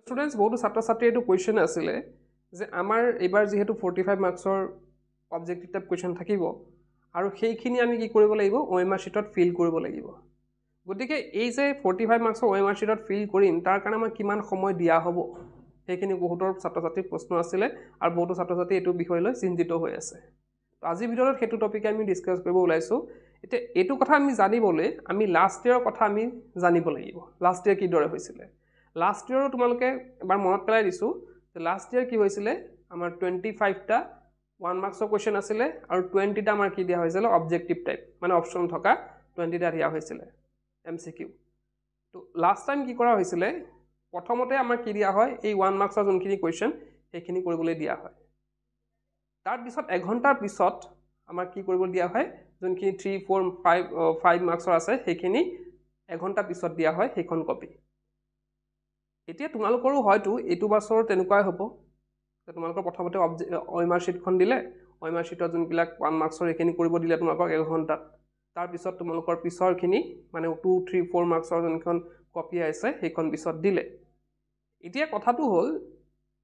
students বহুতো ছাত্ৰ ছাত্ৰীৰ এইটো কুৱেশ্যন আছিলে যে আমাৰ এইবাৰ যেহেতু 45 মাৰ্কছৰ অবজেক্টিভ টাইপ কুৱেশ্যন থাকিব আৰু সেইখিনি আমি কি কৰিব লাগিব OMR sheetত ফিল কৰিব লাগিব গতিকে এই যে 45 মাৰ্কছৰ OMR sheetত ফিল কৰিম তাৰ কাৰণে আমাৰ কিমান সময় দিয়া হ'ব সেইখিনি বহুতৰ ছাত্ৰ ছাত্ৰীৰ প্ৰশ্ন আছিলে আৰু বহুতো ছাত্ৰ ছাত্ৰী এইটো বিষয় লৈ চিন্তিত হৈ আছে তো আজি ভিডিঅ'ত সেইটো টপিক আমি ডিসকাস কৰিব ওলাইছো এতিয়া এইটো কথা আমি জানিবলৈ আমি লাষ্ট ইয়াৰৰ কথা আমি জানিব লাগিব লাষ্ট ইয়াৰ কি দৰে হৈছিল লাষ্ট ইয়াৰ তোমালোকে এবাৰ মনত পেলাই দিছো যে লাষ্ট ইয়াৰ কি হৈছিল আমাৰ 25 টা 1 মাৰ্কছৰ কোৱেশ্চন আছিল আৰু 20 টা আমাৰ কি দিয়া হৈছিল অবজেক্টিভ টাইপ মানে অপচন থকা 20 টা দিয়া হৈছিল MCQ তো লাষ্ট টাইম কি কৰা হৈছিল প্ৰথমতে আমাৰ কি দিয়া হয় এই 1 মাৰ্কছৰ যোনখিনি কোৱেশ্চন সেইখিনি কৰিবলৈ দিয়া হয় তাৰ পিছত 1 ঘণ্টাৰ পিছত আমাৰ কি কৰিব দিয়া হয় যোনখিনি 3 4 5 মাৰ্কছৰ আছে সেইখিনি 1 ঘণ্টা পিছত দিয়া হয় সেইখন কপি এতিয়া তোমালোকৰো হয়তো এইটো বছৰ তেনেকুৱাই হ'ব যে তোমালোকৰ প্ৰথমতে OMR sheetখন দিলে OMR sheetত যোনবিলাক 1 মাৰ্কছৰ এইখিনি কৰিব দিলে তোমালোকক 1 ঘণ্টাত তাৰ পিছত তোমালোকৰ পিছৰখিনি মানে 2 3 4 মাৰ্কছৰ যোনখন কপি আছে সেইখন পিছত দিলে এতিয়া কথাটো হ'ল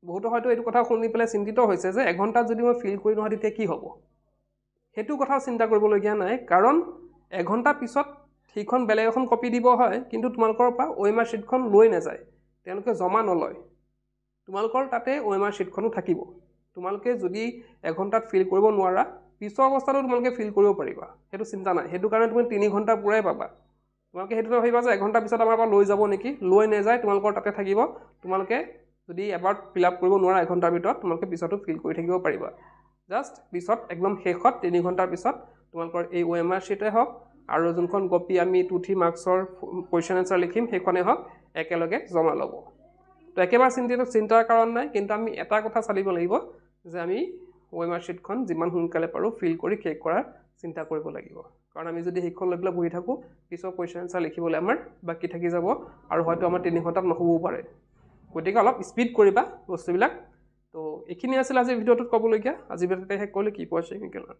বহুত হয়তো এইটো কথা শুনি পেলাই চিন্তিত হৈছে যে 1 ঘণ্টাত যদি মই ফিল কৰি নহয় তেতিয়া কি হ'ব হেতু কথা চিন্তা কৰিবলগীয়া নাই কাৰণ 1 ঘণ্টা পিছত সেইখন বেলেগ এখন কপি দিব হয় কিন্তু তোমালোকৰ পৰা OMR sheetখন লৈ নাযায় তেওঁলোকে জমা নলয় তোমালোকৰ তাতে OMR sheetখনো থাকিব তোমালোকে যদি 1 ঘণ্টাত ফিল কৰিব নোৱাৰা পিছৰ অৱস্থাটো তোমালোকে ফিল কৰিব পাৰিবা হেতু চিন্তা নাই হেতু কাৰণে তুমি 3 ঘণ্টা পুৰাই পাবা তোমালোকে হেতু ভাবিবা যে 1 ঘণ্টা পিছত আমাৰ পৰা লৈ যাব নেকি লৈ নাযায় তোমালোকৰ তাতে থাকিব তোমালোকে যদি এবাৰ ফিল আপ কৰিব নোৱাৰা 1 ঘণ্টাৰ ভিতৰত তোমালোকে পিছতো ফিল কৰি থাকিব পাৰিবা জাস্ট পিছত একদম শেষত 3 ঘণ্টাৰ পিছত তোমালোকৰ এই OMR sheet হওক আৰু যোনখন কপি আমি 2 3 মাৰ্কছৰ কোৱেশ্চন আনসাৰ লিখিম সেইখনে হওক একেলগে জমা ল'ব তো একেবাৰে চিন্তাৰ কাৰণ নাই কিন্তু আমি এটা কথা চালিব লাগিব যে আমি OMR sheetখন যিমান সোনকালে পাৰো ফিল কৰি শেষ কৰাৰ চিন্তা কৰিব লাগিব কাৰণ আমি যদি সেইখন লৈ বহি থাকো পিছৰ কোৱেশ্চন আনসাৰ লিখিবলৈ আমাৰ বাকি থাকি যাব আৰু হয়তো আমাৰ 3 ঘণ্টাত নহবও পাৰে গতিকে অলপ স্পিড কৰিবা বস্তুবিলাক তো এইখিনি আছিল আজি ভিডিঅ'টোত ক'বলগীয়া আজি ভিডিঅ'তে শেষ কৰিলে কি পোৱা